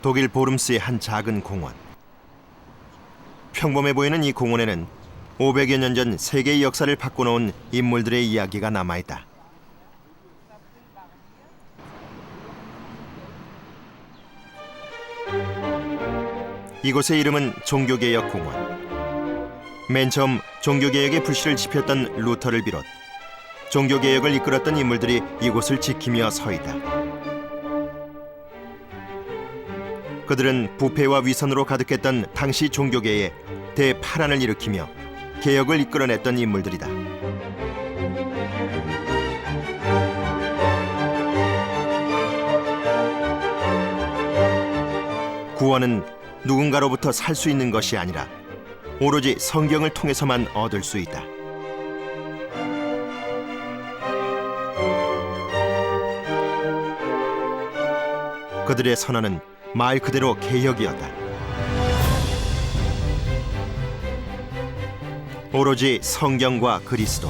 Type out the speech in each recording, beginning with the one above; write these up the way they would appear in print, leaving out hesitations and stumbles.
독일 보름스의 한 작은 공원. 평범해 보이는 이 공원에는 500여 년 전 세계의 역사를 바꿔놓은 인물들의 이야기가 남아있다. 이곳의 이름은 종교개혁공원. 맨 처음 종교개혁의 불씨를 지폈던 루터를 비롯 종교개혁을 이끌었던 인물들이 이곳을 지키며 서 있다. 그들은 부패와 위선으로 가득했던 당시 종교계에 대파란을 일으키며 개혁을 이끌어냈던 인물들이다. 구원은 누군가로부터 살 수 있는 것이 아니라 오로지 성경을 통해서만 얻을 수 있다. 그들의 선언은 말 그대로 개혁이었다. 오로지 성경과 그리스도,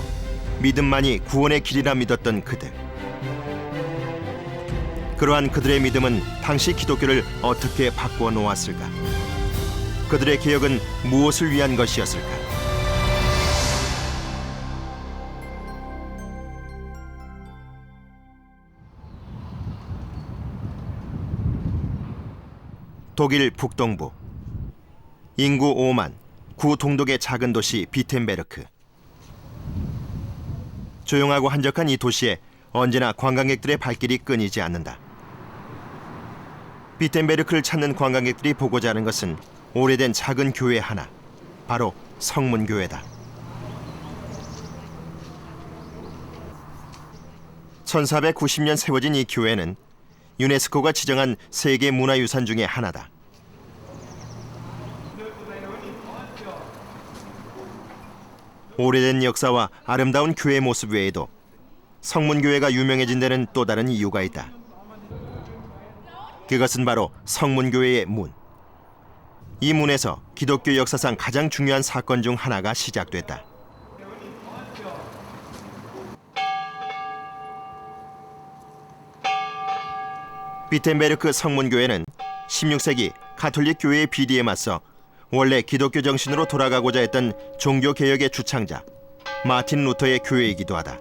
믿음만이 구원의 길이라 믿었던 그들. 그러한 그들의 믿음은 당시 기독교를 어떻게 바꾸어 놓았을까? 그들의 개혁은 무엇을 위한 것이었을까? 독일 북동부 인구 5만 구동독의 작은 도시 비텐베르크. 조용하고 한적한 이 도시에 언제나 관광객들의 발길이 끊이지 않는다. 비텐베르크를 찾는 관광객들이 보고자 하는 것은 오래된 작은 교회 하나, 바로 성문교회다. 1490년 세워진 이 교회는 유네스코가 지정한 세계 문화유산 중에 하나다. 오래된 역사와 아름다운 교회 모습 외에도 성문교회가 유명해진 데는 또 다른 이유가 있다. 그것은 바로 성문교회의 문. 이 문에서 기독교 역사상 가장 중요한 사건 중 하나가 시작됐다. 비텐베르크 성문교회는 16세기 가톨릭 교회의 비리에 맞서 원래 기독교 정신으로 돌아가고자 했던 종교개혁의 주창자 마틴 루터의 교회이기도 하다.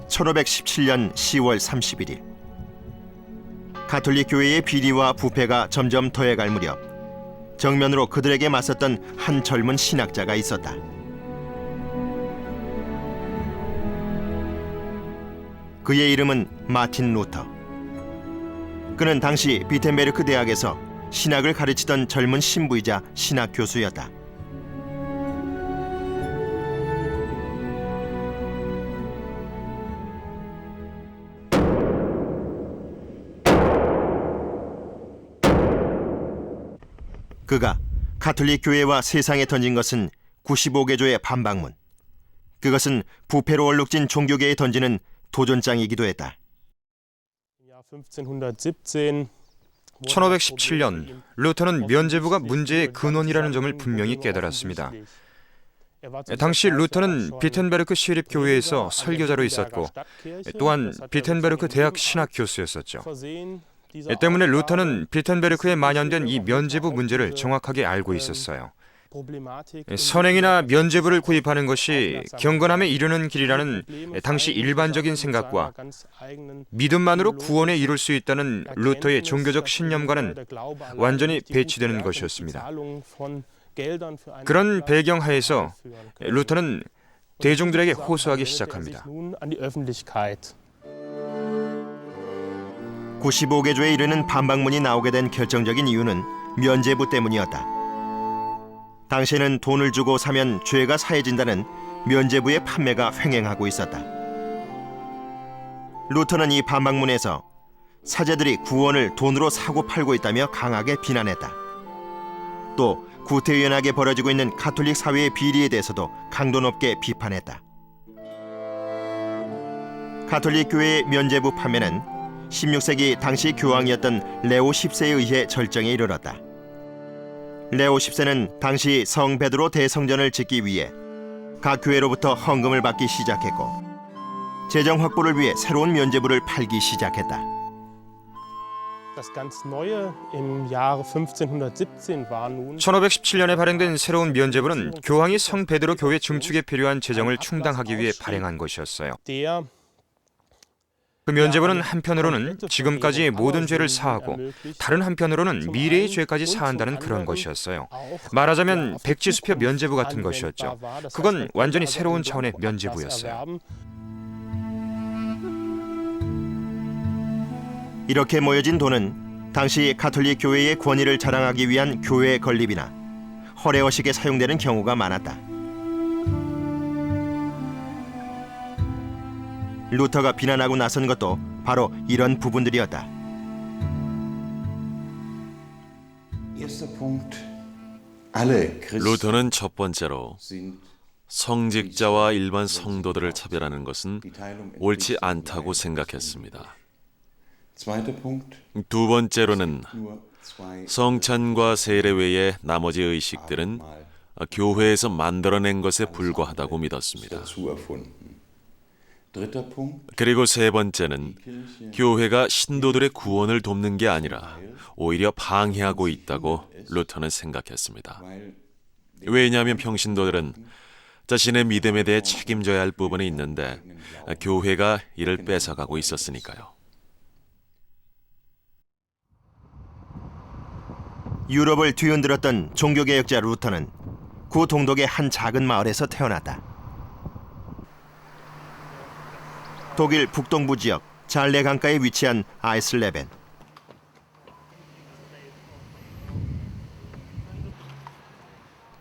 (1517년 10월 31일) 가톨릭 교회의 비리와 부패가 점점 더해갈 무렵 정면으로 그들에게 맞섰던 한 젊은 신학자가 있었다. 그의 이름은 마틴 루터. 그는 당시 비텐베르크 대학에서 신학을 가르치던 젊은 신부이자 신학 교수였다. 그가 가톨릭 교회와 세상에 던진 것은 95개조의 반박문. 그것은 부패로 얼룩진 종교계에 던지는 도전장이기도 했다. 1517년 루터는 면죄부가 문제의 근원이라는 점을 분명히 깨달았습니다. 당시 루터는 비텐베르크 시립교회에서 설교자로 있었고 또한 비텐베르크 대학 신학 교수였었죠. 때문에 루터는 비텐베르크에 만연된 이 면죄부 문제를 정확하게 알고 있었어요. 선행이나 면죄부를 구입하는 것이 경건함에 이르는 길이라는 당시 일반적인 생각과 믿음만으로 구원에 이룰 수 있다는 루터의 종교적 신념과는 완전히 배치되는 것이었습니다. 그런 배경하에서 루터는 대중들에게 호소하기 시작합니다. 95개조에 이르는 반박문이 나오게 된 결정적인 이유는 면죄부 때문이었다. 당시에는 돈을 주고 사면 죄가 사해진다는 면죄부의 판매가 횡행하고 있었다. 루터는 이 반박문에서 사제들이 구원을 돈으로 사고 팔고 있다며 강하게 비난했다. 또 구태연하게 벌어지고 있는 가톨릭 사회의 비리에 대해서도 강도 높게 비판했다. 가톨릭 교회의 면죄부 판매는 16세기 당시 교황이었던 레오 10세에 의해 절정에 이르렀다. 레오 10세는 당시 성 베드로 대성전을 짓기 위해 각 교회로부터 헌금을 받기 시작했고 재정 확보를 위해 새로운 면죄부를 팔기 시작했다. Das ganz Neue im Jahre 1517 war nun 1517년에 발행된 새로운 면죄부는 교황이 성 베드로 교회 증축에 필요한 재정을 충당하기 위해 발행한 것이었어요. der 그 면죄부는 한편으로는 지금까지의 모든 죄를 사하고 다른 한편으로는 미래의 죄까지 사한다는 그런 것이었어요. 말하자면 백지수표 면죄부 같은 것이었죠. 그건 완전히 새로운 차원의 면죄부였어요. 이렇게 모여진 돈은 당시 가톨릭 교회의 권위를 자랑하기 위한 교회 건립이나 허례허식에 사용되는 경우가 많았다. 루터가 비난하고 나선 것도 바로 이런 부분들이었다. 루터는 첫 번째로 성직자와 일반 성도들을 차별하는 것은 옳지 않다고 생각했습니다. 두 번째로는 성찬과 세례 외의 나머지 의식들은 교회에서 만들어낸 것에 불과하다고 믿었습니다. 그리고 세 번째는 교회가 신도들의 구원을 돕는 게 아니라 오히려 방해하고 있다고 루터는 생각했습니다. 왜냐하면 평신도들은 자신의 믿음에 대해 책임져야 할 부분이 있는데 교회가 이를 뺏어가고 있었으니까요. 유럽을 뒤흔들었던 종교개혁자 루터는 구 동독의 한 작은 마을에서 태어났다. 독일 북동부 지역 잘레 강가에 위치한 아이슬레벤.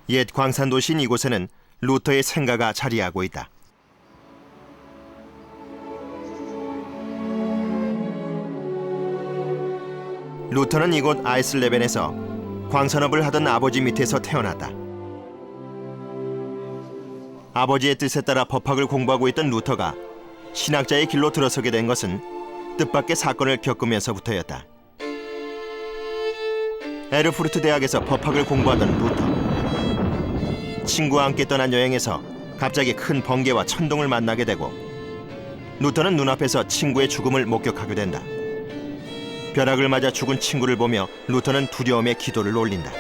옛 광산 도시인 이곳에는 루터의 생가가 자리하고 있다. 루터는 이곳 아이슬레벤에서 광산업을 하던 아버지 밑에서 태어났다. 아버지의 뜻에 따라 법학을 공부하고 있던 루터가 신학자의 길로 들어서게 된 것은 뜻밖의 사건을 겪으면서부터였다. 에르푸르트 대학에서 법학을 공부하던 루터. 친구와 함께 떠난 여행에서 갑자기 큰 번개와 천둥을 만나게 되고 루터는 눈앞에서 친구의 죽음을 목격하게 된다. 벼락을 맞아 죽은 친구를 보며 루터는 두려움에 기도를 올린다.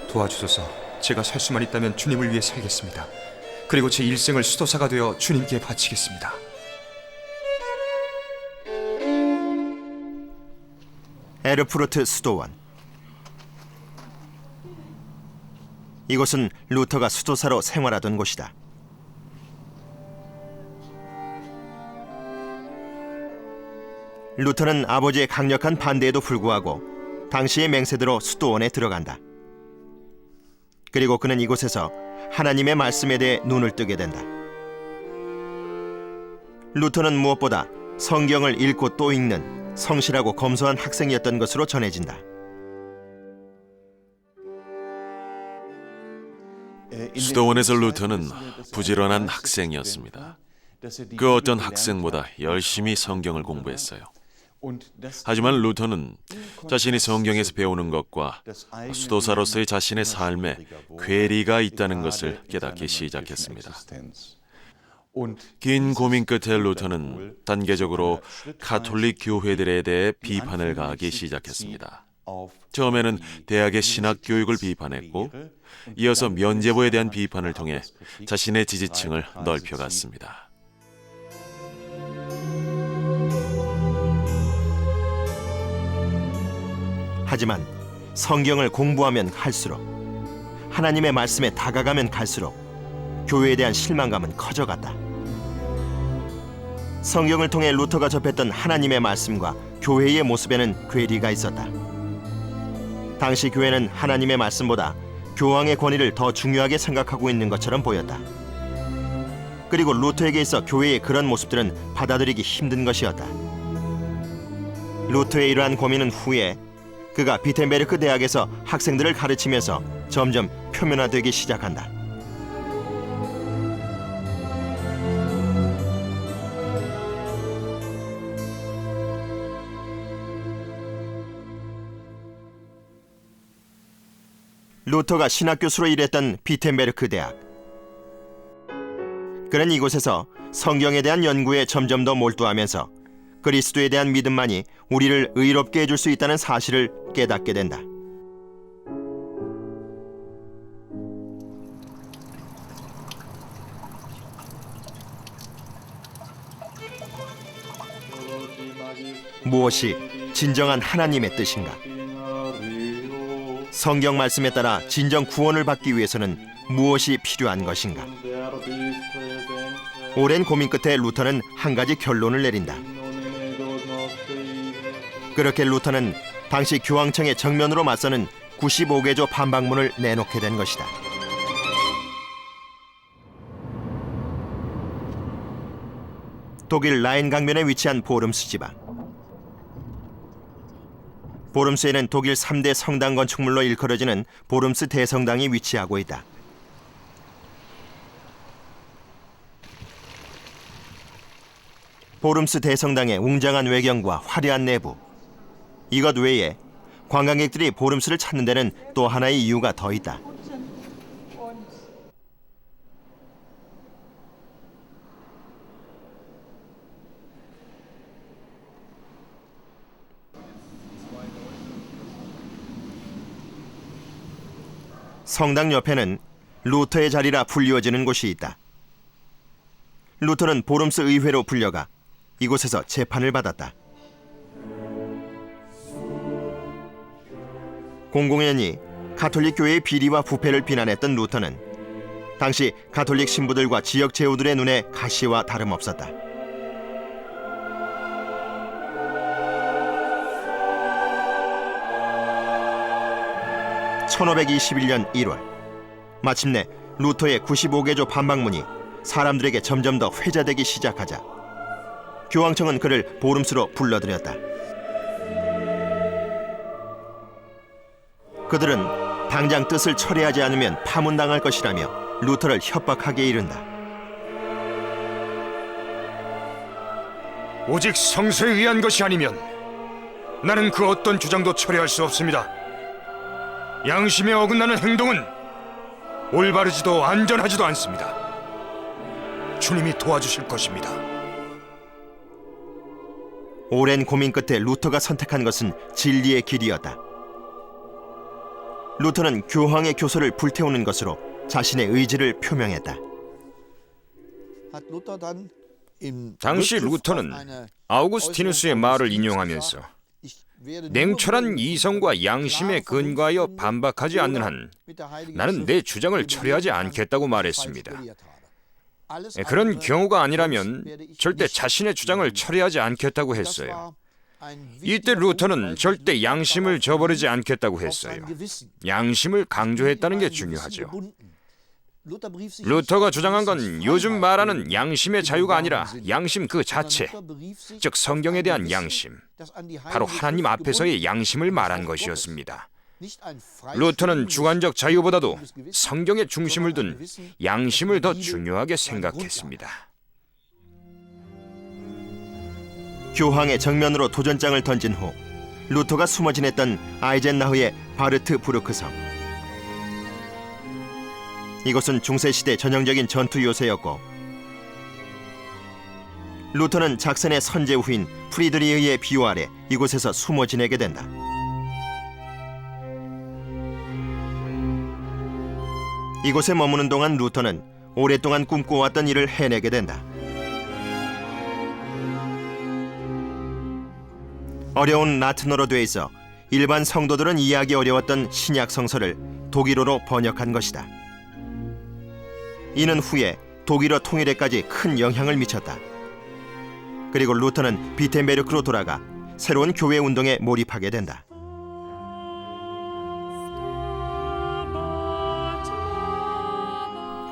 도와주소서. 제가 살 수만 있다면 주님을 위해 살겠습니다. 그리고 제 일생을 수도사가 되어 주님께 바치겠습니다. 에르푸르트 수도원. 이곳은 루터가 수도사로 생활하던 곳이다. 루터는 아버지의 강력한 반대에도 불구하고 당시의 맹세대로 수도원에 들어간다. 그리고 그는 이곳에서 하나님의 말씀에 대해 눈을 뜨게 된다. 루터는 무엇보다 성경을 읽고 또 읽는 성실하고 검소한 학생이었던 것으로 전해진다. 수도원에서 루터는 부지런한 학생이었습니다. 그 어떤 학생보다 열심히 성경을 공부했어요. 하지만 루터는 자신이 성경에서 배우는 것과 수도사로서의 자신의 삶에 괴리가 있다는 것을 깨닫기 시작했습니다. 긴 고민 끝에 루터는 단계적으로 가톨릭 교회들에 대해 비판을 가하기 시작했습니다. 처음에는 대학의 신학 교육을 비판했고 이어서 면죄부에 대한 비판을 통해 자신의 지지층을 넓혀갔습니다. 하지만 성경을 공부하면 할수록 하나님의 말씀에 다가가면 갈수록 교회에 대한 실망감은 커져갔다. 성경을 통해 루터가 접했던 하나님의 말씀과 교회의 모습에는 괴리가 있었다. 당시 교회는 하나님의 말씀보다 교황의 권위를 더 중요하게 생각하고 있는 것처럼 보였다. 그리고 루터에게 있어 교회의 그런 모습들은 받아들이기 힘든 것이었다. 루터의 이러한 고민은 후에 그가 비텐베르크 대학에서 학생들을 가르치면서 점점 표면화되기 시작한다. 루터가 신학교수로 일했던 비텐베르크 대학. 그는 이곳에서 성경에 대한 연구에 점점 더 몰두하면서 그리스도에 대한 믿음만이 우리를 의롭게 해줄 수 있다는 사실을 깨닫게 된다. 무엇이 진정한 하나님의 뜻인가? 성경 말씀에 따라 진정 구원을 받기 위해서는 무엇이 필요한 것인가? 오랜 고민 끝에 루터는 한 가지 결론을 내린다. 그렇게 루터는 당시 교황청의 정면으로 맞서는 95개조 반박문을 내놓게 된 것이다. 독일 라인 강변에 위치한 보름스 지방. 보름스에는 독일 3대 성당 건축물로 일컬어지는 보름스 대성당이 위치하고 있다. 보름스 대성당의 웅장한 외경과 화려한 내부, 이것 외에 관광객들이 보름스를 찾는 데는 또 하나의 이유가 더 있다. 성당 옆에는 루터의 자리라 불리워지는 곳이 있다. 루터는 보름스 의회로 불려가 이곳에서 재판을 받았다. 공공연히 가톨릭 교회의 비리와 부패를 비난했던 루터는 당시 가톨릭 신부들과 지역 제후들의 눈에 가시와 다름없었다. (1521년 1월) 마침내 루터의 95개조 반박문이 사람들에게 점점 더 회자되기 시작하자 교황청은 그를 보름스로 불러들였다. 그들은 당장 뜻을 철회하지 않으면 파문당할 것이라며 루터를 협박하게 이른다. 오직 성서에 의한 것이 아니면 나는 그 어떤 주장도 철회할 수 없습니다. 양심에 어긋나는 행동은 올바르지도 안전하지도 않습니다. 주님이 도와주실 것입니다. 오랜 고민 끝에 루터가 선택한 것은 진리의 길이었다. 루터는 교황의 교서를 불태우는 것으로 자신의 의지를 표명했다. 당시 루터는 아우구스티누스의 말을 인용하면서 냉철한 이성과 양심에 근거하여 반박하지 않는 한 나는 내 주장을 철회하지 않겠다고 말했습니다. 그런 경우가 아니라면 절대 자신의 주장을 철회하지 않겠다고 했어요. 이때 루터는 절대 양심을 저버리지 않겠다고 했어요. 양심을 강조했다는 게 중요하죠. 루터가 주장한 건 요즘 말하는 양심의 자유가 아니라 양심 그 자체, 즉 성경에 대한 양심, 바로 하나님 앞에서의 양심을 말한 것이었습니다. 루터는 주관적 자유보다도 성경의 중심을 둔 양심을 더 중요하게 생각했습니다. 교황의 정면으로 도전장을 던진 후 루터가 숨어 지냈던 아이젠나흐의 바르트부르크 섬. 이곳은 중세시대 전형적인 전투 요새였고 루터는 작센의 선제 후인 프리드리히의 비호 아래 이곳에서 숨어 지내게 된다. 이곳에 머무는 동안 루터는 오랫동안 꿈꿔왔던 일을 해내게 된다. 어려운 라틴어로 돼 있어 일반 성도들은 이해하기 어려웠던 신약 성서를 독일어로 번역한 것이다. 이는 후에 독일어 통일에까지 큰 영향을 미쳤다. 그리고 루터는 비텐베르크로 돌아가 새로운 교회 운동에 몰입하게 된다.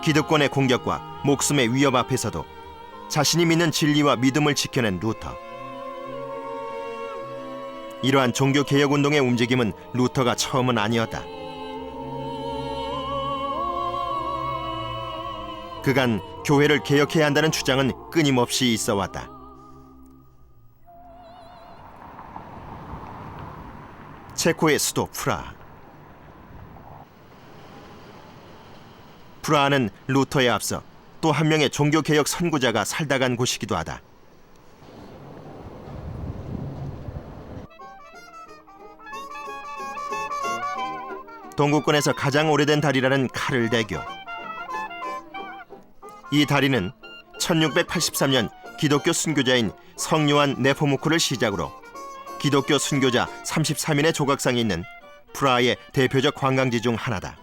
기득권의 공격과 목숨의 위협 앞에서도 자신이 믿는 진리와 믿음을 지켜낸 루터. 이러한 종교개혁운동의 움직임은 루터가 처음은 아니었다. 그간 교회를 개혁해야 한다는 주장은 끊임없이 있어왔다. 체코의 수도 프라하. 프라하는 루터에 앞서 또 한 명의 종교개혁 선구자가 살다 간 곳이기도 하다. 동구권에서 가장 오래된 다리라는 카를대교. 이 다리는 1683년 기독교 순교자인 성요한 네포무크를 시작으로 기독교 순교자 33인의 조각상이 있는 프라하의 대표적 관광지 중 하나다.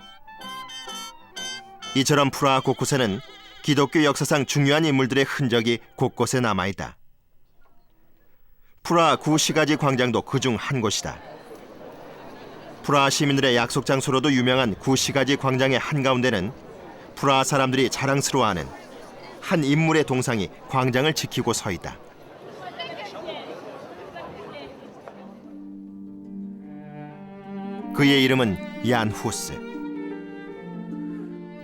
이처럼 프라하 곳곳에는 기독교 역사상 중요한 인물들의 흔적이 곳곳에 남아있다. 프라하 구시가지 광장도 그중 한 곳이다. 프라하 시민들의 약속 장소로도 유명한 구시가지 광장의 한가운데는 프라하 사람들이 자랑스러워하는 한 인물의 동상이 광장을 지키고 서 있다. 그의 이름은 얀 후스.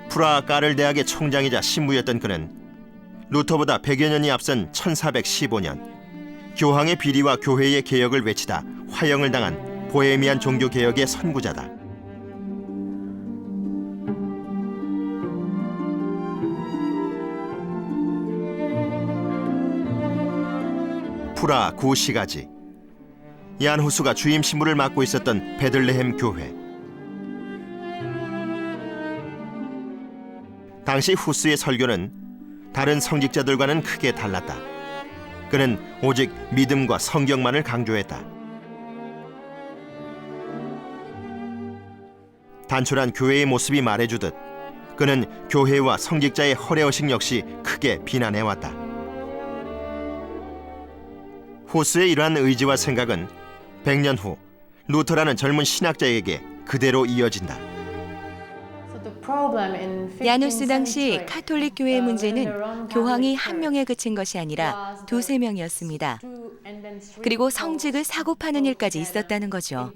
프라하 까를 대학의 총장이자 신부였던 그는 루터보다 100여 년이 앞선 1415년 교황의 비리와 교회의 개혁을 외치다 화형을 당한 보헤미안 종교개혁의 선구자다. 프라하 구시가지. 얀 후스가 주임 신부를 맡고 있었던 베들레헴 교회. 당시 후스의 설교는 다른 성직자들과는 크게 달랐다. 그는 오직 믿음과 성경만을 강조했다. 단촐한 교회의 모습이 말해주듯 그는 교회와 성직자의 허례허식 역시 크게 비난해왔다. 후스의 이러한 의지와 생각은 100년 후 루터라는 젊은 신학자에게 그대로 이어진다. 야누스 당시 카톨릭 교회의 문제는 교황이 한 명에 그친 것이 아니라 두세 명이었습니다. 그리고 성직을 사고 파는 일까지 있었다는 거죠.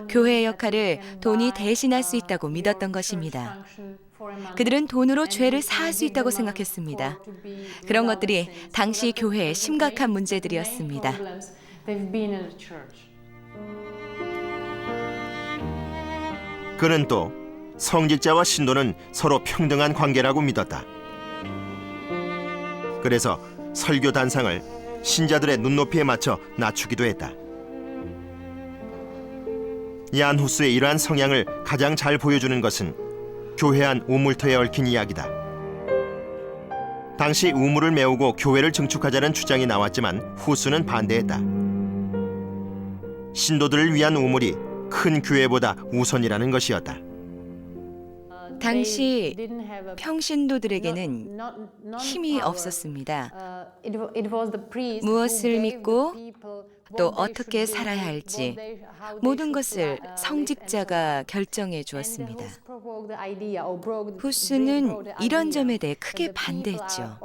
교회의 역할을 돈이 대신할 수 있다고 믿었던 것입니다. 그들은 돈으로 죄를 사할 수 있다고 생각했습니다. 그런 것들이 당시 교회의 심각한 문제들이었습니다. 그는 또 성직자와 신도는 서로 평등한 관계라고 믿었다. 그래서 설교 단상을 신자들의 눈높이에 맞춰 낮추기도 했다. 얀 후스의 이러한 성향을 가장 잘 보여주는 것은 교회 안 우물터에 얽힌 이야기다. 당시 우물을 메우고 교회를 증축하자는 주장이 나왔지만 후스는 반대했다. 신도들을 위한 우물이 큰 교회보다 우선이라는 것이었다. 당시 평신도들에게는 힘이 없었습니다. 무엇을 믿고 또 어떻게 살아야 할지 모든 것을 성직자가 결정해 주었습니다. 후스는 이런 점에 대해 크게 반대했죠.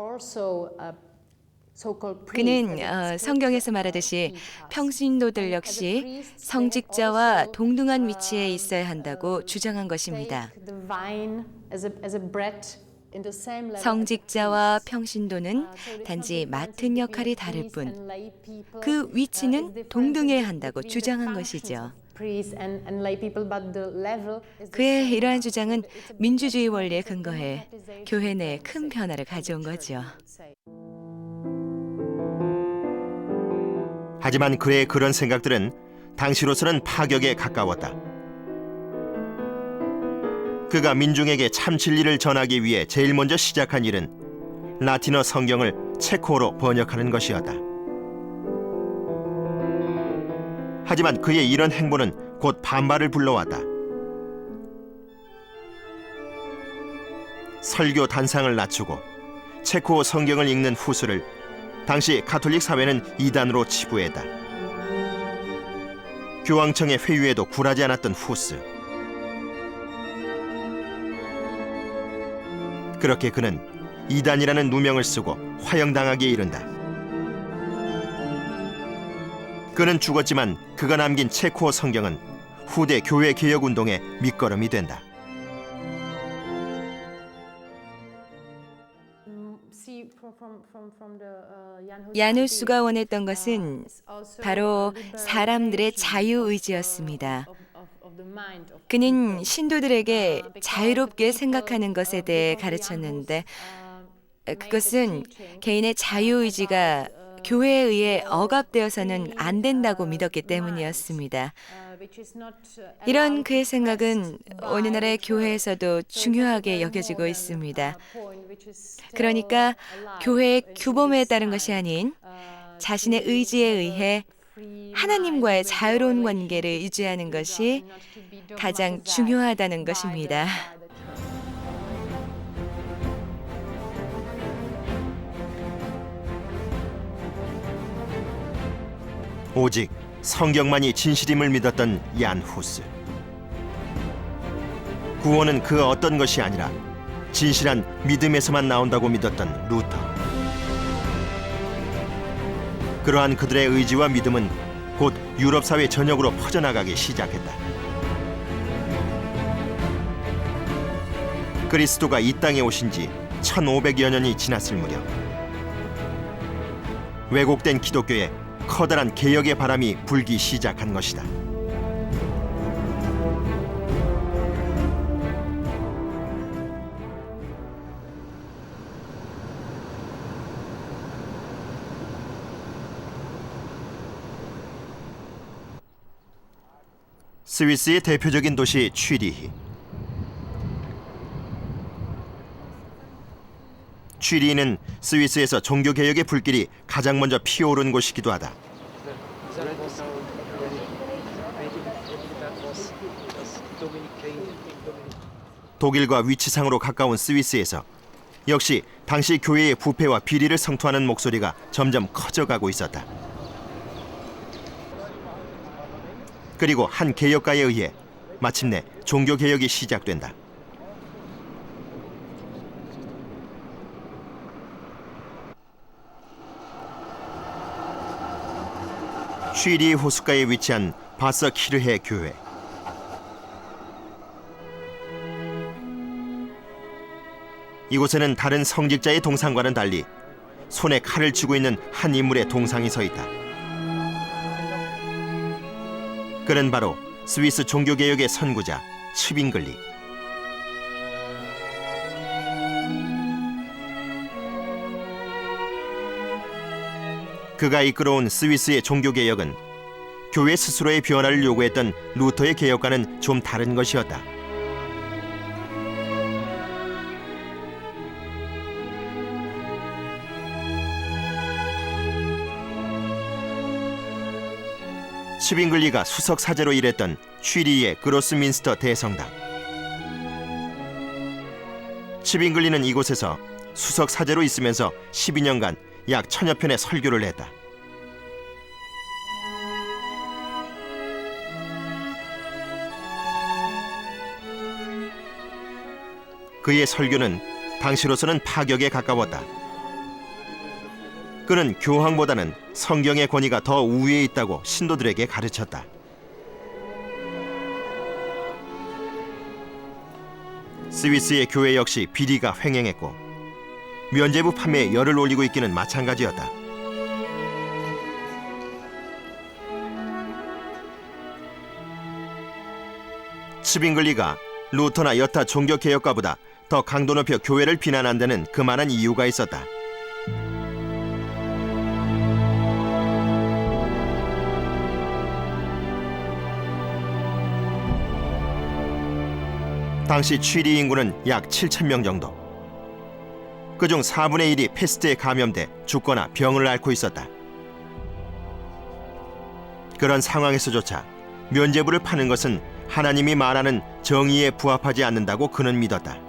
그는 성경에서 말하듯이 평신도들 역시 성직자와 동등한 위치에 있어야 한다고 주장한 것입니다. 성직자와 평신도는 단지 맡은 역할이 다를 뿐 그 위치는 동등해야 한다고 주장한 것이죠. 그의 이러한 주장은 민주주의 원리에 근거해 교회 내에 큰 변화를 가져온 거죠. 하지만 그의 그런 생각들은 당시로서는 파격에 가까웠다. 그가 민중에게 참 진리를 전하기 위해 제일 먼저 시작한 일은 라틴어 성경을 체코어로 번역하는 것이었다. 하지만 그의 이런 행보는 곧 반발을 불러왔다. 설교 단상을 낮추고 체코어 성경을 읽는 후스를 당시 가톨릭 사회는 이단으로 치부했다. 교황청의 회유에도 굴하지 않았던 후스. 그렇게 그는 이단이라는 누명을 쓰고 화형당하기에 이른다. 그는 죽었지만 그가 남긴 체코어 성경은 후대 교회 개혁 운동의 밑거름이 된다. 야누스가 원했던 것은 바로 사람들의 자유의지였습니다. 그는 신도들에게 자유롭게 생각하는 것에 대해 가르쳤는데 그것은 개인의 자유의지가 교회에 의해 억압되어서는 안 된다고 믿었기 때문이었습니다. 이런 그의 생각은 오늘날의 교회에서도 중요하게 여겨지고 있습니다. 그러니까 교회의 규범에 따른 것이 아닌 자신의 의지에 의해 하나님과의 자유로운 관계를 유지하는 것이 가장 중요하다는 것입니다. 오직 성경만이 진실임을 믿었던 얀 후스. 구원은 그 어떤 것이 아니라 진실한 믿음에서만 나온다고 믿었던 루터. 그러한 그들의 의지와 믿음은 곧 유럽 사회 전역으로 퍼져나가기 시작했다. 그리스도가 이 땅에 오신 지 1500여 년이 지났을 무렵 왜곡된 기독교에 커다란 개혁의 바람이 불기 시작한 것이다. 스위스의 대표적인 도시 취리히. 취리히는 스위스에서 종교개혁의 불길이 가장 먼저 피어오른 곳이기도 하다. 독일과 위치상으로 가까운 스위스에서 역시 당시 교회의 부패와 비리를 성토하는 목소리가 점점 커져가고 있었다. 그리고 한 개혁가에 의해 마침내 종교개혁이 시작된다. 취리히 호숫가에 위치한 바서 키르헤 교회. 이곳에는 다른 성직자의 동상과는 달리 손에 칼을 쥐고 있는 한 인물의 동상이 서 있다. 그는 바로 스위스 종교개혁의 선구자 츠빙글리. 그가 이끌어온 스위스의 종교개혁은 교회 스스로의 변화를 요구했던 루터의 개혁과는 좀 다른 것이었다. 츠빙글리가 수석 사제로 일했던 취리히의 그로스민스터 대성당. 츠빙글리는 이곳에서 수석 사제로 있으면서 12년간 약 1000여 편의 설교를 했다. 그의 설교는 당시로서는 파격에 가까웠다. 그는 교황보다는 성경의 권위가 더 우위에 있다고 신도들에게 가르쳤다. 스위스의 교회 역시 비리가 횡행했고 면죄부 판매에 열을 올리고 있기는 마찬가지였다. 츠빙글리가 루터나 여타 종교개혁가보다 더 강도 높여 교회를 비난한 데는 그만한 이유가 있었다. 당시 취리 인구는 약 7,000명 정도. 그중 4분의 1이 패스트에 감염돼 죽거나 병을 앓고 있었다. 그런 상황에서조차 면죄부를 파는 것은 하나님이 말하는 정의에 부합하지 않는다고 그는 믿었다.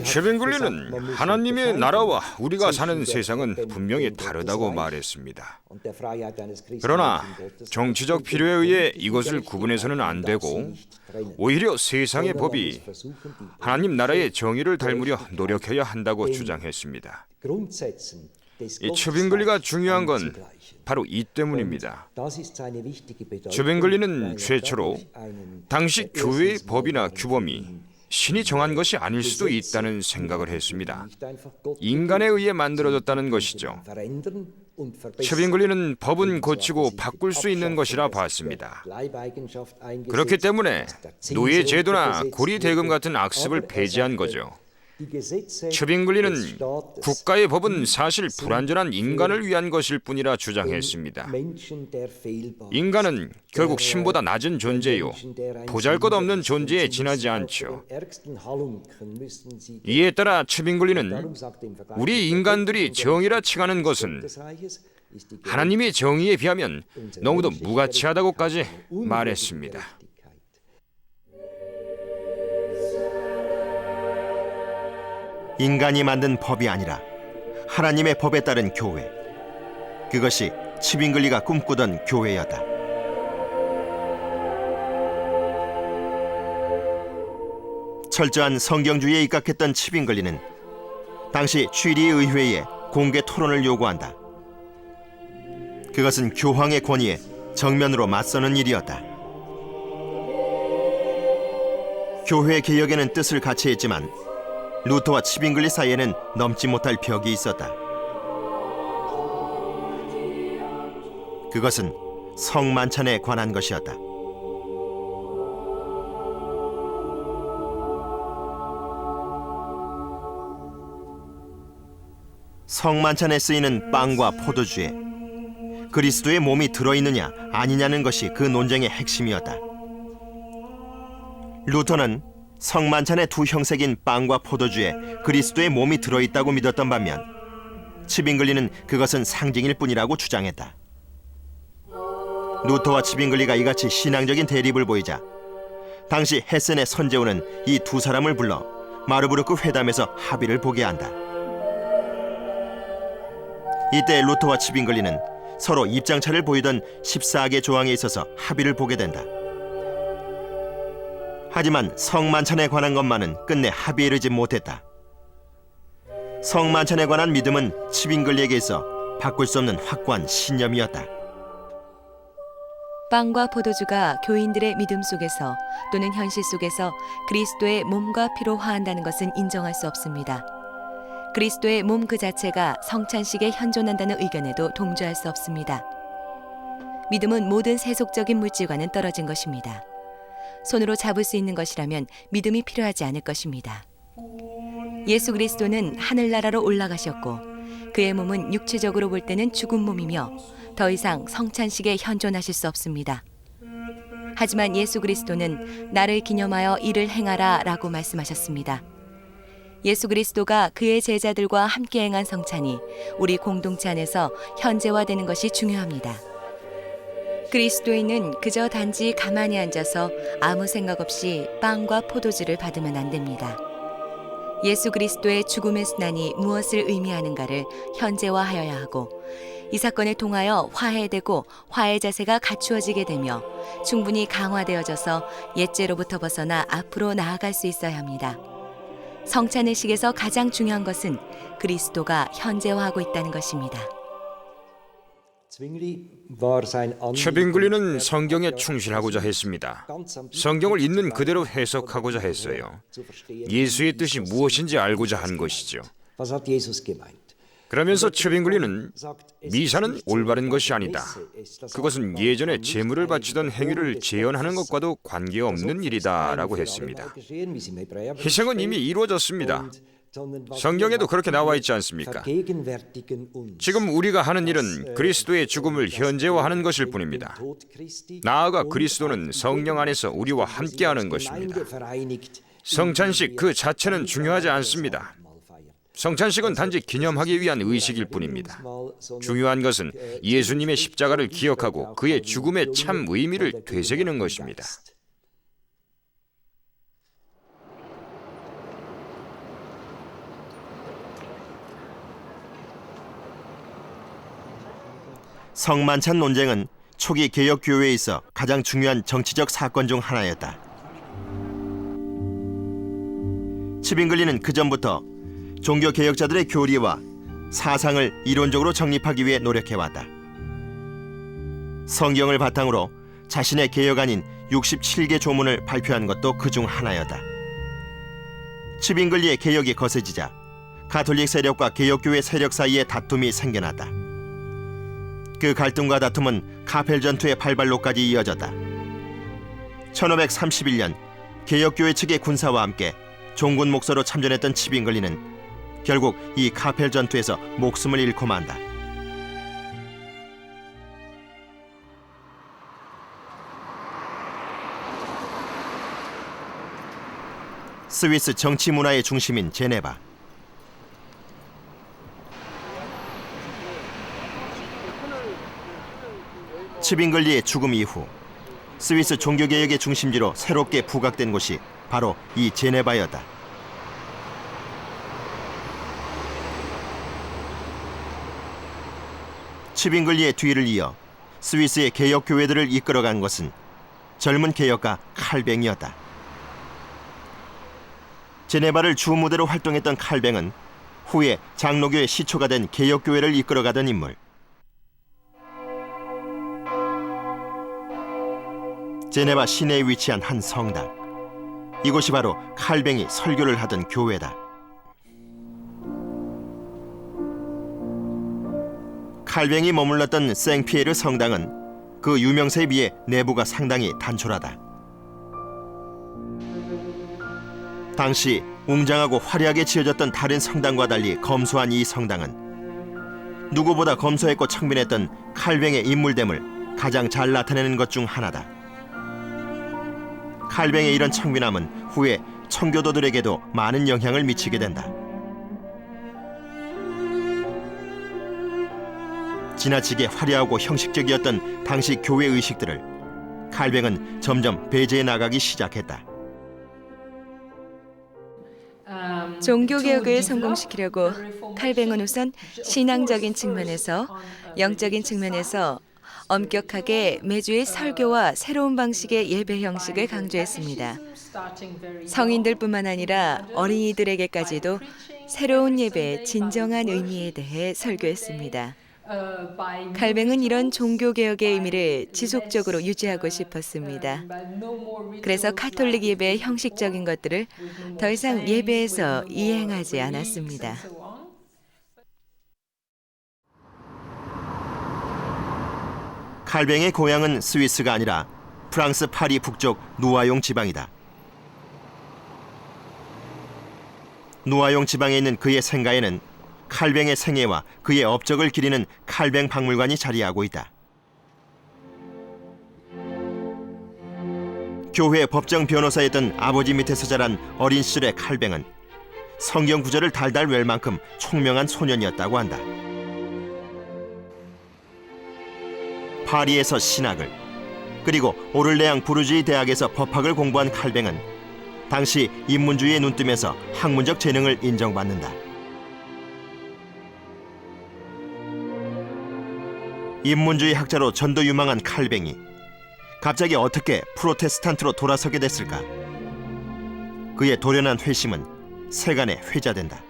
츠빙글리는 하나님의 나라와 우리가 사는 세상은 분명히 다르다고 말했습니다. 그러나 정치적 필요에 의해 이것을 구분해서는 안 되고 오히려 세상의 법이 하나님 나라의 정의를 닮으려 노력해야 한다고 주장했습니다. 이 츠빙글리가 중요한 건 바로 이 때문입니다. 츠빙글리는 최초로 당시 교회의 법이나 규범이 신이 정한 것이 아닐 수도 있다는 생각을 했습니다. 인간에 의해 만들어졌다는 것이죠. 츠빙글리는 법은 고치고 바꿀 수 있는 것이라 봤습니다. 그렇기 때문에 노예 제도나 고리 대금 같은 악습을 폐지한 거죠. 츠빙글리는 국가의 법은 사실 불완전한 인간을 위한 것일 뿐이라 주장했습니다. 인간은 결국 신보다 낮은 존재요, 보잘것없는 존재에 지나지 않죠. 이에 따라 츠빙글리는 우리 인간들이 정의라 칭하는 것은 하나님의 정의에 비하면 너무도 무가치하다고까지 말했습니다. 인간이 만든 법이 아니라 하나님의 법에 따른 교회. 그것이 츠빙글리가 꿈꾸던 교회였다. 철저한 성경주의에 입각했던 츠빙글리는 당시 취리 의회에 공개 토론을 요구한다. 그것은 교황의 권위에 정면으로 맞서는 일이었다. 교회 개혁에는 뜻을 같이 했지만 루터와 츠빙글리 사이에는 넘지 못할 벽이 있었다. 그것은 성만찬에 관한 것이었다. 성만찬에 쓰이는 빵과 포도주에 그리스도의 몸이 들어있느냐 아니냐는 것이 그 논쟁의 핵심이었다. 루터는 성만찬의 두 형색인 빵과 포도주에 그리스도의 몸이 들어있다고 믿었던 반면 츠빙글리는 그것은 상징일 뿐이라고 주장했다. 루터와 츠빙글리가 이같이 신앙적인 대립을 보이자 당시 헤센의 선제우는 이 두 사람을 불러 마르부르크 회담에서 합의를 보게 한다. 이때 루터와 츠빙글리는 서로 입장차를 보이던 14개 조항에 있어서 합의를 보게 된다. 하지만 성만찬에 관한 것만은 끝내 합의에 이르지 못했다. 성만찬에 관한 믿음은 츠빙글리에게 있어 바꿀 수 없는 확고한 신념이었다. 빵과 포도주가 교인들의 믿음 속에서 또는 현실 속에서 그리스도의 몸과 피로 화한다는 것은 인정할 수 없습니다. 그리스도의 몸 그 자체가 성찬식에 현존한다는 의견에도 동조할 수 없습니다. 믿음은 모든 세속적인 물질과는 떨어진 것입니다. 손으로 잡을 수 있는 것이라면 믿음이 필요하지 않을 것입니다. 예수 그리스도는 하늘나라로 올라가셨고 그의 몸은 육체적으로 볼 때는 죽은 몸이며 더 이상 성찬식에 현존하실 수 없습니다. 하지만 예수 그리스도는 나를 기념하여 이를 행하라 라고 말씀하셨습니다. 예수 그리스도가 그의 제자들과 함께 행한 성찬이 우리 공동체 안에서 현재화되는 것이 중요합니다. 그리스도인은 그저 단지 가만히 앉아서 아무 생각 없이 빵과 포도주를 받으면 안 됩니다. 예수 그리스도의 죽음의 순환이 무엇을 의미하는가를 현재화하여야 하고 이 사건을 통하여 화해되고 화해 자세가 갖추어지게 되며 충분히 강화되어져서 옛죄로부터 벗어나 앞으로 나아갈 수 있어야 합니다. 성찬의식에서 가장 중요한 것은 그리스도가 현재화하고 있다는 것입니다. 츠빙글리는 성경에 충실하고자 했습니다. 성경을 있는 그대로 해석하고자 했어요. 예수의 뜻이 무엇인지 알고자 한 것이죠. 그러면서 츠빙글리는 미사는 올바른 것이 아니다. 그것은 예전에 제물을 바치던 행위를 재현하는 것과도 관계없는 일이다 라고 했습니다. 희생은 이미 이루어졌습니다. 성경에도 그렇게 나와 있지 않습니까? 지금 우리가 하는 일은 그리스도의 죽음을 현재화하는 것일 뿐입니다. 나아가 그리스도는 성령 안에서 우리와 함께하는 것입니다. 성찬식 그 자체는 중요하지 않습니다. 성찬식은 단지 기념하기 위한 의식일 뿐입니다. 중요한 것은 예수님의 십자가를 기억하고 그의 죽음의 참 의미를 되새기는 것입니다. 성만찬 논쟁은 초기 개혁 교회에 있어 가장 중요한 정치적 사건 중 하나였다. 츠빙글리는 그 전부터 종교 개혁자들의 교리와 사상을 이론적으로 정립하기 위해 노력해왔다. 성경을 바탕으로 자신의 개혁안인 67개 조문을 발표한 것도 그중 하나였다. 츠빙글리의 개혁이 거세지자 가톨릭 세력과 개혁교회 세력 사이에 다툼이 생겨났다. 그 갈등과 다툼은 카펠 전투의 발발로까지 이어졌다. 1531년 개혁교회 측의 군사와 함께 종군 목사로 참전했던 치빙글리는 결국 이 카펠 전투에서 목숨을 잃고 만다. 스위스 정치 문화의 중심인 제네바. 치빙글리의 죽음 이후 스위스 종교개혁의 중심지로 새롭게 부각된 곳이 바로 이 제네바였다. 치빙글리의 뒤를 이어 스위스의 개혁교회들을 이끌어간 것은 젊은 개혁가 칼뱅이었다. 제네바를 주무대로 활동했던 칼뱅은 후에 장로교의 시초가 된 개혁교회를 이끌어가던 인물. 제네바 시내에 위치한 한 성당. 이곳이 바로 칼뱅이 설교를 하던 교회다. 칼뱅이 머물렀던 생피에르 성당은 그 유명세에 비해 내부가 상당히 단촐하다. 당시 웅장하고 화려하게 지어졌던 다른 성당과 달리 검소한 이 성당은 누구보다 검소했고 청빈했던 칼뱅의 인물됨을 가장 잘 나타내는 것 중 하나다. 칼뱅의 이런 청빈함은 후에 청교도들에게도 많은 영향을 미치게 된다. 지나치게 화려하고 형식적이었던 당시 교회 의식들을 칼뱅은 점점 배제해 나가기 시작했다. 종교개혁을 성공시키려고 칼뱅은 우선 신앙적인 측면에서, 영적인 측면에서 엄격하게 매주의 설교와 새로운 방식의 예배 형식을 강조했습니다. 성인들뿐만 아니라 어린이들에게까지도 새로운 예배의 진정한 의미에 대해 설교했습니다. 칼뱅은 이런 종교개혁의 의미를 지속적으로 유지하고 싶었습니다. 그래서 카톨릭 예배의 형식적인 것들을 더 이상 예배에서 이행하지 않았습니다. 칼뱅의 고향은 스위스가 아니라 프랑스 파리 북쪽 누아용 지방이다. 누아용 지방에 있는 그의 생가에는 칼뱅의 생애와 그의 업적을 기리는 칼뱅 박물관이 자리하고 있다. 교회 법정 변호사였던 아버지 밑에서 자란 어린 시절의 칼뱅은 성경 구절을 달달 외울 만큼 총명한 소년이었다고 한다. 파리에서 신학을, 그리고 오를레앙 부르주이 대학에서 법학을 공부한 칼뱅은 당시 인문주의의 눈뜸에서 학문적 재능을 인정받는다. 인문주의 학자로 전도 유망한 칼뱅이 갑자기 어떻게 프로테스탄트로 돌아서게 됐을까? 그의 돌연한 회심은 세간에 회자된다.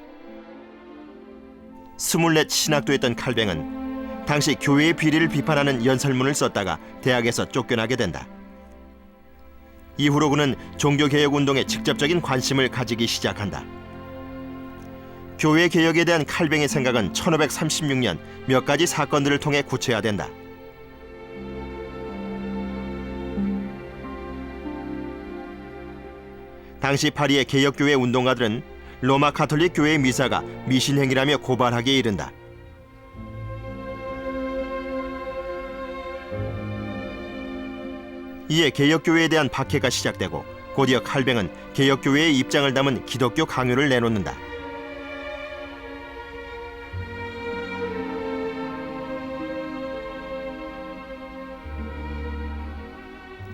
24 신학도 했던 칼뱅은 당시 교회의 비리를 비판하는 연설문을 썼다가 대학에서 쫓겨나게 된다. 이후로 그는 종교개혁운동에 직접적인 관심을 가지기 시작한다. 교회 개혁에 대한 칼뱅의 생각은 1536년 몇 가지 사건들을 통해 구체화된다. 당시 파리의 개혁교회 운동가들은 로마 가톨릭 교회의 미사가 미신행위라며 고발하기에 이른다. 이에 개혁교회에 대한 박해가 시작되고 곧이어 칼뱅은 개혁교회의 입장을 담은 기독교 강요를 내놓는다.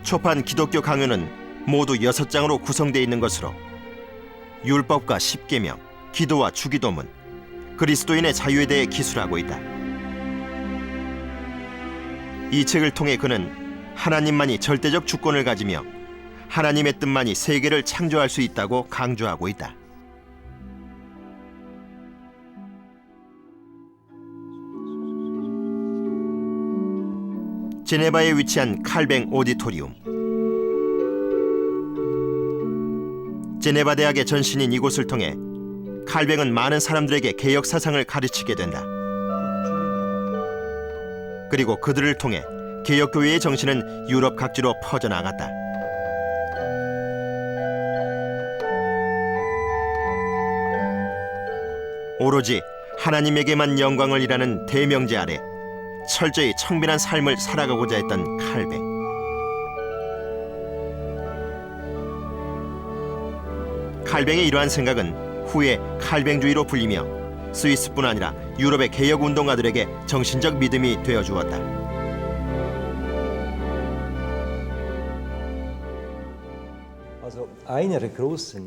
초판 기독교 강요는 모두 6장으로 구성되어 있는 것으로 율법과 십계명, 기도와 주기도문, 그리스도인의 자유에 대해 기술하고 있다. 이 책을 통해 그는 하나님만이 절대적 주권을 가지며 하나님의 뜻만이 세계를 창조할 수 있다고 강조하고 있다. 제네바에 위치한 칼뱅 오디토리움. 제네바 대학의 전신인 이곳을 통해 칼뱅은 많은 사람들에게 개혁 사상을 가르치게 된다. 그리고 그들을 통해 개혁교회의 정신은 유럽 각지로 퍼져나갔다. 오로지 하나님에게만 영광을 이라는 대명제 아래 철저히 청빈한 삶을 살아가고자 했던 칼뱅. 칼뱅의 이러한 생각은 후에 칼뱅주의로 불리며 스위스뿐 아니라 유럽의 개혁운동가들에게 정신적 믿음이 되어주었다.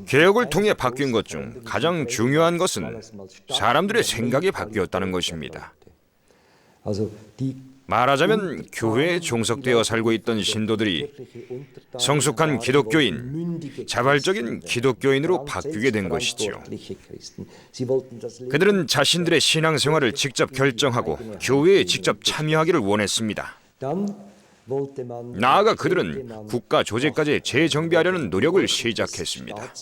개혁을 통해 바뀐 것 중 가장 중요한 것은 사람들의 생각이 바뀌었다는 것입니다. 말하자면 교회에 종속되어 살고 있던 신도들이 성숙한 기독교인, 자발적인 기독교인으로 바뀌게 된 것이죠. 그들은 자신들의 신앙생활을 직접 결정하고 교회에 직접 참여하기를 원했습니다. 나아가 그들은 국가 조직까지 재정비하려는 노력을 시작했습니다.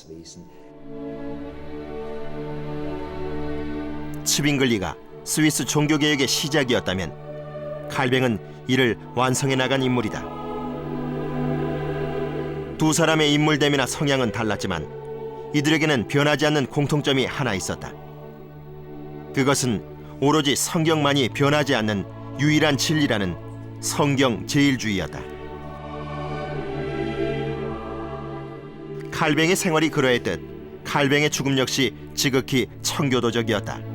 츠빙글리가 스위스 종교개혁의 시작이었다면 칼뱅은 이를 완성해 나간 인물이다. 두 사람의 인물됨이나 성향은 달랐지만 이들에게는 변하지 않는 공통점이 하나 있었다. 그것은 오로지 성경만이 변하지 않는 유일한 진리라는 성경 제일주의였다. 칼뱅의 생활이 그러했듯 칼뱅의 죽음 역시 지극히 청교도적이었다.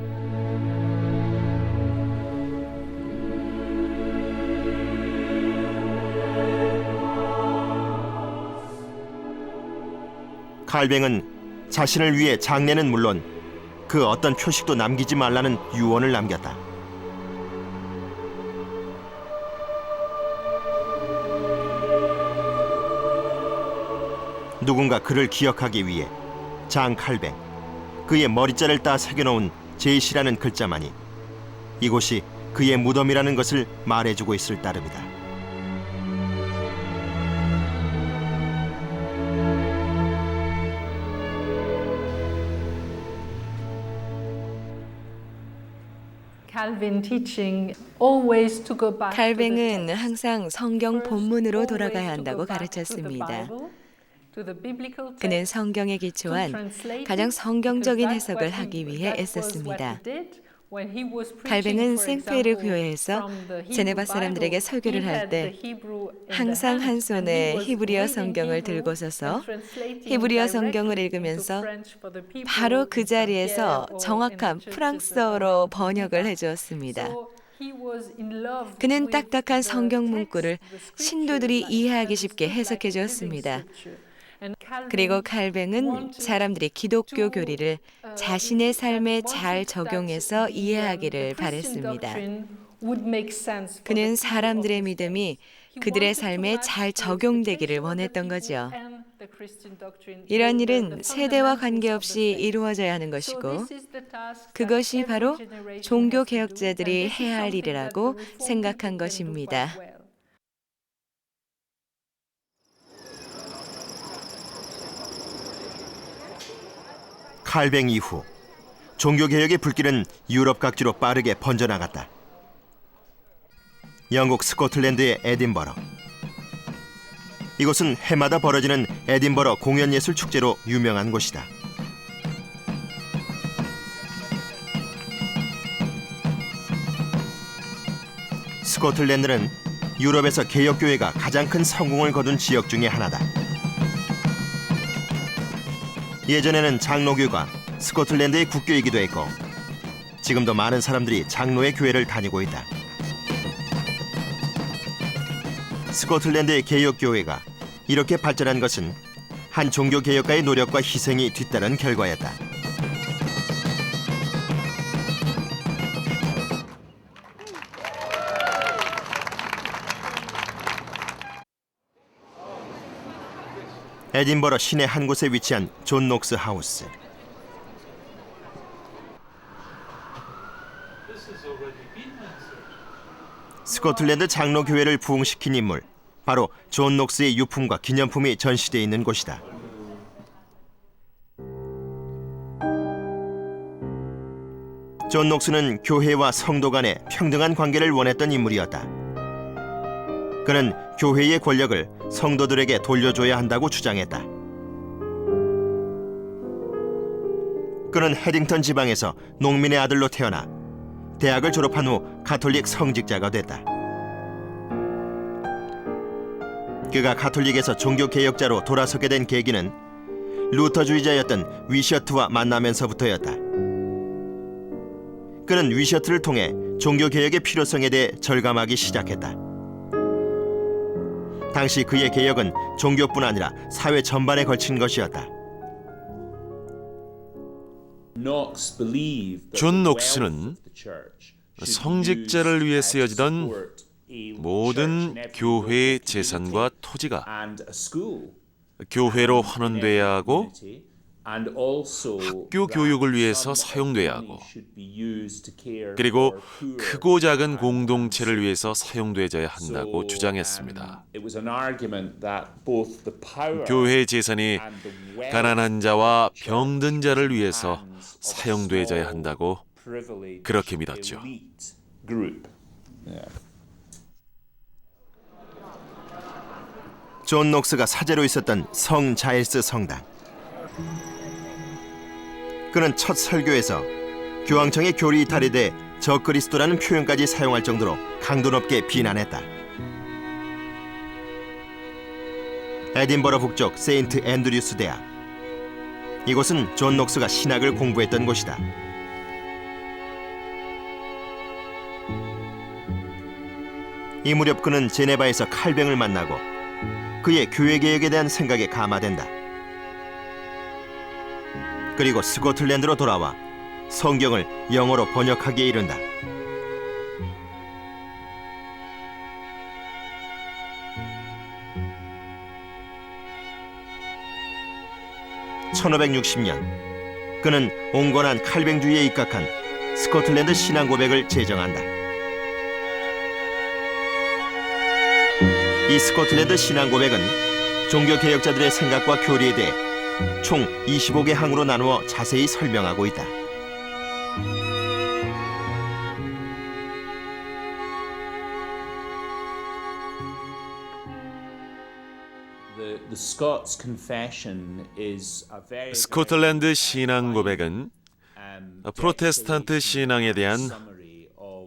칼뱅은 자신을 위해 장례는 물론 그 어떤 표식도 남기지 말라는 유언을 남겼다. 누군가 그를 기억하기 위해 장 칼뱅, 그의 머리자를 따 새겨놓은 제시라는 글자만이 이곳이 그의 무덤이라는 것을 말해주고 있을 따름이다. 칼뱅은 항상 성경 본문으로 돌아가야 한다고 가르쳤습니다. 그는 성경에 기초한 가장 성경적인 해석을 하기 위해 애썼습니다. 칼뱅은 생페르 교회에서 제네바 사람들에게 설교를 할 때 항상 한 손에 히브리어 성경을 들고 서서 히브리어 성경을 읽으면서 바로 그 자리에서 정확한 프랑스어로 번역을 해주었습니다. 그는 딱딱한 성경 문구를 신도들이 이해하기 쉽게 해석해 주었습니다. 그리고 칼뱅은 사람들이 기독교 교리를 자신의 삶에 잘 적용해서 이해하기를 바랬습니다. 그는 사람들의 믿음이 그들의 삶에 잘 적용되기를 원했던 거죠. 이런 일은 세대와 관계없이 이루어져야 하는 것이고 그것이 바로 종교 개혁자들이 해야 할 일이라고 생각한 것입니다. 칼뱅 이후 종교개혁의 불길은 유럽 각지로 빠르게 번져나갔다. 영국 스코틀랜드의 에딘버러. 이곳은 해마다 벌어지는 에딘버러 공연예술 축제로 유명한 곳이다. 스코틀랜드는 유럽에서 개혁교회가 가장 큰 성공을 거둔 지역 중에 하나다. 예전에는 장로교가 스코틀랜드의 국교이기도 했고 지금도 많은 사람들이 장로의 교회를 다니고 있다. 스코틀랜드의 개혁교회가 이렇게 발전한 것은 한 종교개혁가의 노력과 희생이 뒤따른 결과였다. 에딘버러 시내 한 곳에 위치한 존 녹스 하우스. 스코틀랜드 장로교회를 부흥시킨 인물, 바로 존 녹스의 유품과 기념품이 전시되어 있는 곳이다. 존 녹스는 교회와 성도 간의 평등한 관계를 원했던 인물이었다. 그는 교회의 권력을 성도들에게 돌려줘야 한다고 주장했다. 그는 해링턴 지방에서 농민의 아들로 태어나 대학을 졸업한 후 가톨릭 성직자가 됐다. 그가 가톨릭에서 종교개혁자로 돌아서게 된 계기는 루터주의자였던 위셔트와 만나면서부터였다. 그는 위셔트를 통해 종교개혁의 필요성에 대해 절감하기 시작했다. 당시 그의 개혁은 종교뿐 아니라 사회 전반에 걸친 것이었다. 존 녹스는 성직자를 위해 쓰여지던 모든 교회의 재산과 토지가 교회로 환원돼야 하고 학교 교육을 위해서 사용돼야 하고 그리고 크고 작은 공동체를 위해서 사용되어야 한다고 주장했습니다. 교회의 재산이 가난한 자와 병든 자를 위해서 사용되어야 한다고 그렇게 믿었죠. 존 녹스가 사제로 있었던 성 자일스 성당. 그는 첫 설교에서 교황청의 교리 이탈에 대해 적그리스도라는 표현까지 사용할 정도로 강도 높게 비난했다. 에딘버러 북쪽 세인트 앤드류스 대학. 이곳은 존 녹스가 신학을 공부했던 곳이다. 이 무렵 그는 제네바에서 칼뱅을 만나고 그의 교회개혁에 대한 생각에 감화된다. 그리고 스코틀랜드로 돌아와 성경을 영어로 번역하기에 이른다. (1560년) 그는 온건한 칼뱅주의에 입각한 스코틀랜드 신앙 고백을 제정한다. 이 스코틀랜드 신앙 고백은 종교개혁자들의 생각과 교리에 대해 총 25개 항으로 나누어 자세히 설명하고 있다. 스코틀랜드 신앙 고백은 프로테스탄트 신앙에 대한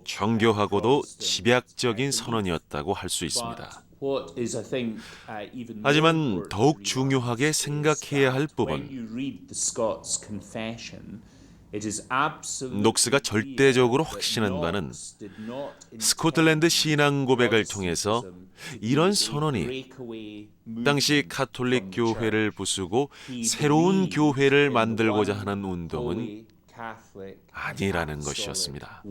정교하고도 집약적인 선언이었다고 할 수 있습니다. 하지만 더욱 중요하게 생각해야 할 부분, 녹스가 절대적으로 확신한 바는 스코틀랜드 신앙 고백을 통해서 이런 선언이 당시 가톨릭 교회를 부수고 새로운 교회를 만들고자 하는 운동은 아니라는 것이었습니다.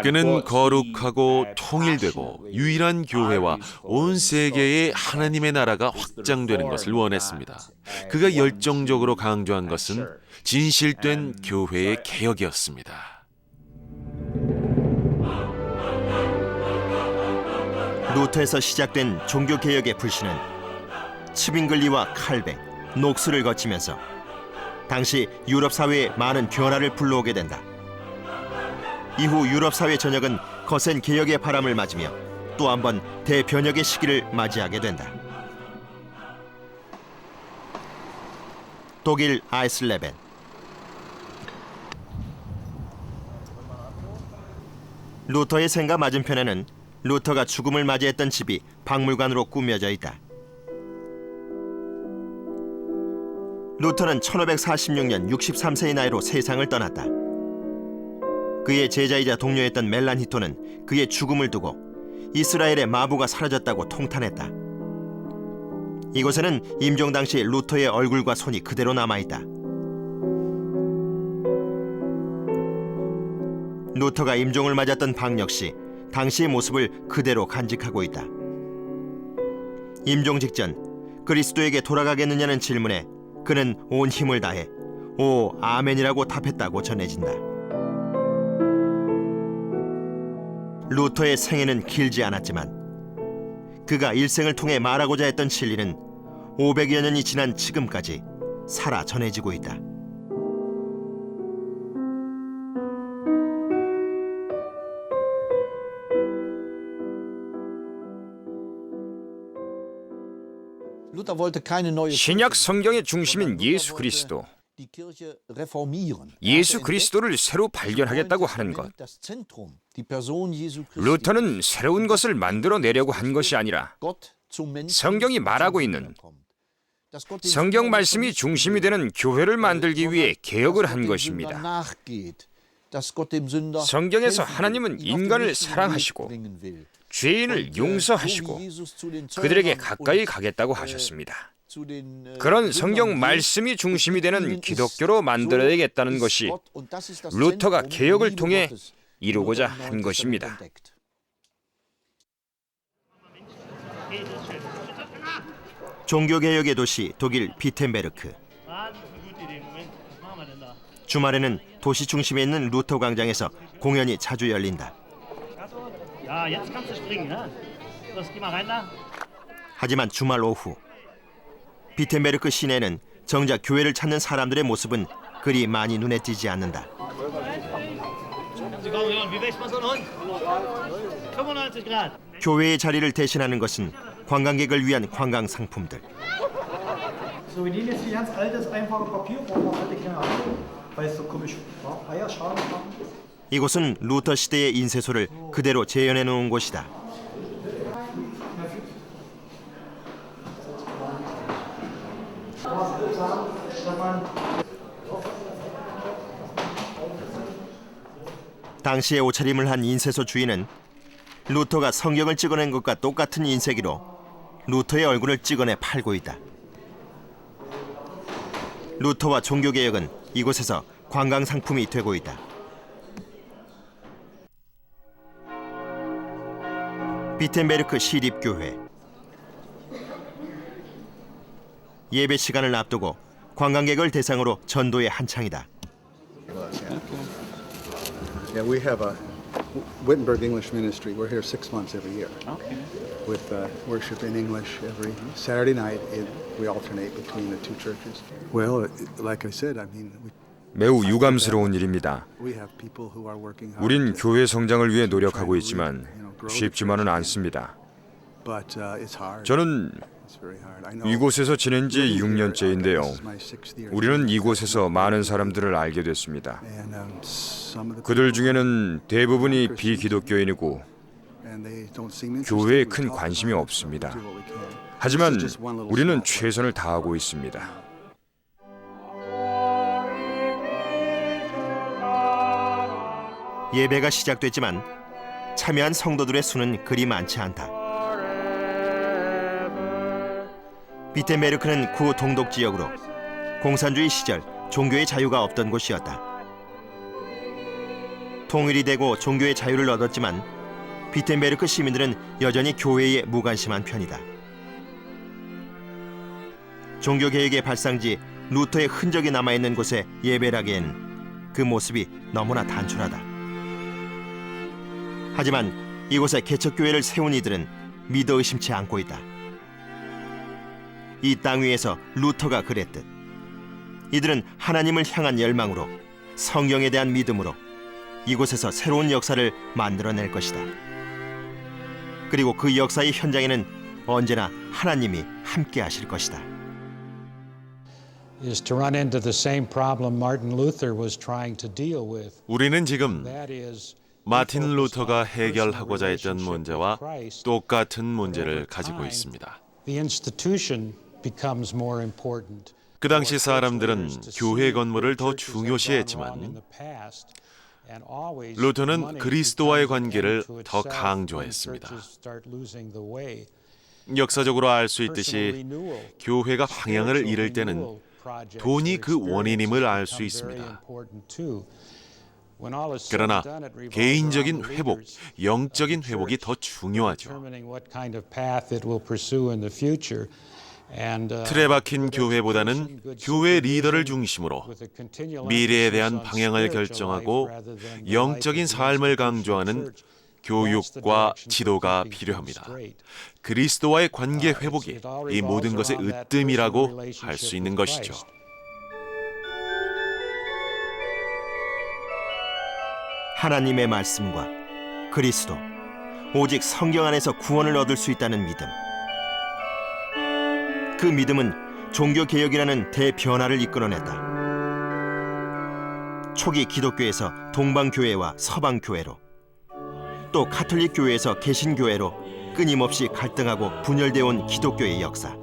그는 거룩하고 통일되고 유일한 교회와 온 세계의 하나님의 나라가 확장되는 것을 원했습니다. 그가 열정적으로 강조한 것은 진실된 교회의 개혁이었습니다. 루터에서 시작된 종교개혁의 불신은 츠빙글리와 칼뱅, 녹스를 거치면서 당시 유럽 사회에 많은 변화를 불러오게 된다. 이후 유럽 사회 전역은 거센 개혁의 바람을 맞으며 또 한 번 대변혁의 시기를 맞이하게 된다. 독일 아이슬레벤. 루터의 생가 맞은편에는 루터가 죽음을 맞이했던 집이 박물관으로 꾸며져 있다. 루터는 1546년 63세의 나이로 세상을 떠났다. 그의 제자이자 동료였던 멜란히토는 그의 죽음을 두고 이스라엘의 마부가 사라졌다고 통탄했다. 이곳에는 임종 당시 루터의 얼굴과 손이 그대로 남아있다. 루터가 임종을 맞았던 방 역시 당시의 모습을 그대로 간직하고 있다. 임종 직전 그리스도에게 돌아가겠느냐는 질문에 그는 온 힘을 다해 오 아멘이라고 답했다고 전해진다. 루터의 생애는 길지 않았지만 그가 일생을 통해 말하고자 했던 진리는 500여 년이 지난 지금까지 살아 전해지고 있다. 신약 성경의 중심인 예수 그리스도, 예수 그리스도를 새로 발견하겠다고 하는 것. 루터는 새로운 것을 만들어내려고 한 것이 아니라 성경이 말하고 있는 성경 말씀이 중심이 되는 교회를 만들기 위해 개혁을 한 것입니다. 성경에서 하나님은 인간을 사랑하시고 죄인을 용서하시고 그들에게 가까이 가겠다고 하셨습니다. 그런 성경 말씀이 중심이 되는 기독교로 만들어야겠다는 것이 루터가 개혁을 통해 이루고자 한 것입니다. 종교개혁의 도시 독일 비텐베르크. 주말에는 도시 중심에 있는 루터 광장에서 공연이 자주 열린다. 하지만 주말 오후 비텐베르크 시내는 정작 교회를 찾는 사람들의 모습은 그리 많이 눈에 띄지 않는다. 교회의 자리를 대신하는 것은 관광객을 위한 관광 상품들. 이곳은 루터 시대의 인쇄소를 그대로 재현해 놓은 곳이다. 당시에 옷차림을 한 인쇄소 주인은 루터가 성경을 찍어낸 것과 똑같은 인쇄기로 루터의 얼굴을 찍어내 팔고 있다. 루터와 종교개혁은 이곳에서 관광 상품이 되고 있다. 비텐베르크 시립교회. 예배 시간을 앞두고 관광객을 대상으로 전도의 한창이다. Yeah, we have a Wittenberg English Ministry. We're here 6 months every year. With worship in English every Saturday night. We alternate between the two churches. Well, like I said, I mean, 매우 유감스러운 일입니다. we have people who are working hard. 우린 교회 성장을 위해 노력하고 있지만 쉽지만은 않습니다. But it's hard. 저는 It's very hard. I know. 이곳에서 지낸 지 6년째인데요. This is my 6th year. 우리는 이곳에서 많은 사람들을 알게 됐습니다. And some of the 그들 중에는 대부분이 비기독교인이고 and they don't seem interested. 교회에 We 큰 talk 관심이 about it. 없습니다. We do what we can. 하지만 This is just one little 우리는 small part. 최선을 다하고 있습니다. 예배가 시작됐지만 참여한 성도들의 수는 그리 많지 않다. 비텐베르크는 구 동독 지역으로 공산주의 시절 종교의 자유가 없던 곳이었다. 통일이 되고 종교의 자유를 얻었지만 비텐베르크 시민들은 여전히 교회에 무관심한 편이다. 종교개혁의 발상지 루터의 흔적이 남아있는 곳에 예배를 하기엔 그 모습이 너무나 단촐하다. 하지만 이곳에 개척교회를 세운 이들은 믿어 의심치 않고 있다. 이 땅 위에서 루터가 그랬듯 이들은 하나님을 향한 열망으로 성경에 대한 믿음으로 이곳에서 새로운 역사를 만들어낼 것이다. 그리고 그 역사의 현장에는 언제나 하나님이 함께 하실 것이다. is to run into the same problem Martin Luther was trying to deal with. 우리는 지금 That is, 마틴 루터가 해결하고자 했던 문제와 똑같은 문제를 가지고 있습니다. the institution becomes more important. 그 당시 사람들은 교회 건물을 더 중요시했지만 루터는 그리스도와의 관계를 더 강조했습니다. 역사적으로 알 수 있듯이 교회가 방향을 잃을 때는 돈이 그 원인임을 알 수 있습니다. 그러나 개인적인 회복, 영적인 회복이 더 중요하죠. 틀에 박힌 교회보다는 교회 리더를 중심으로 미래에 대한 방향을 결정하고 영적인 삶을 강조하는 교육과 지도가 필요합니다. 그리스도와의 관계 회복이 이 모든 것의 으뜸이라고 할 수 있는 것이죠. 하나님의 말씀과 그리스도, 오직 성경 안에서 구원을 얻을 수 있다는 믿음. 그 믿음은 종교개혁이라는 대변화를 이끌어냈다. 초기 기독교에서 동방교회와 서방교회로, 또 가톨릭 교회에서 개신교회로 끊임없이 갈등하고 분열되어 온 기독교의 역사.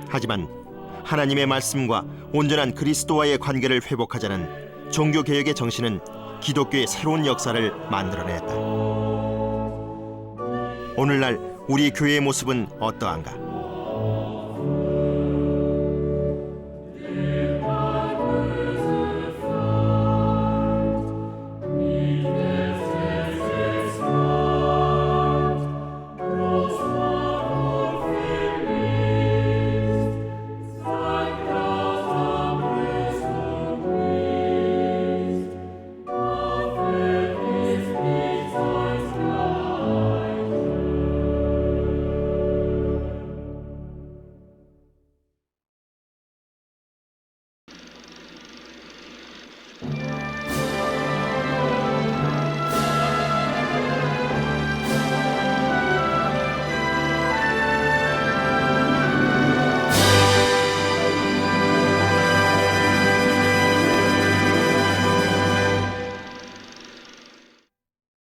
하지만 하나님의 말씀과 온전한 그리스도와의 관계를 회복하자는 종교개혁의 정신은 기독교의 새로운 역사를 만들어냈다. 오늘날 우리 교회의 모습은 어떠한가?